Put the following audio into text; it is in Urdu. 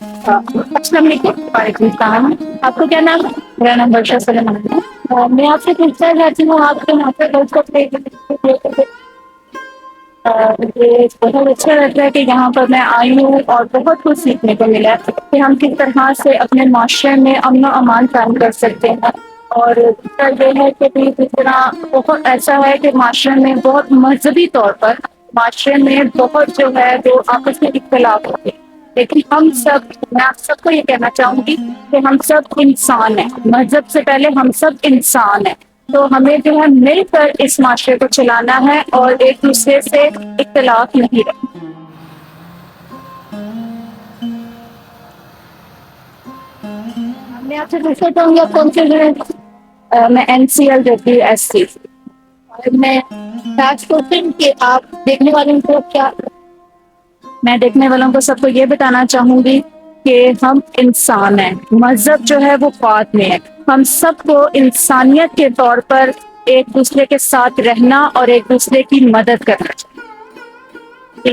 السلام علیکم۔ وعلیکم السلام۔ آپ کو کیا نام ہے؟ میرا نام برشا سلیمان ہے۔ میں آپ سے پوچھنا چاہتی ہوں، آپ کے یہاں پہ مجھے بہت اچھا لگتا ہے کہ یہاں پر میں آئی ہوں اور بہت کچھ سیکھنے کو ملا ہے کہ ہم کس طرح سے اپنے معاشرے میں امن و امان قائم کر سکتے ہیں۔ اور دوسرا یہ ہے کہ جس طرح بہت ایسا ہے کہ معاشرے میں بہت مذہبی طور پر معاشرے میں بہت جو ہے وہ آپس میں اختلاف ہوتے ہیں، لیکن ہم سب، میں آپ سب کو یہ کہنا چاہوں گی کہ ہم سب انسان ہیں، مذہب سے پہلے ہم سب انسان ہیں۔ تو ہمیں جو ہے مل کر اس معاشرے کو چلانا ہے اور ایک دوسرے سے اختلاف نہیں رکھنا۔ میں آپ سے پوچھنا چاہوں گی آپ کون سے جو ہے میں NCL دیتی ہوں SC، اور میں آج کوشچن کہ آپ دیکھنے والوں کو کیا، میں دیکھنے والوں کو سب کو یہ بتانا چاہوں گی کہ ہم انسان ہیں، مذہب جو ہے وہ بعد میں ہے۔ ہم سب کو انسانیت کے طور پر ایک دوسرے کے ساتھ رہنا اور ایک دوسرے کی مدد کرنا چاہیے۔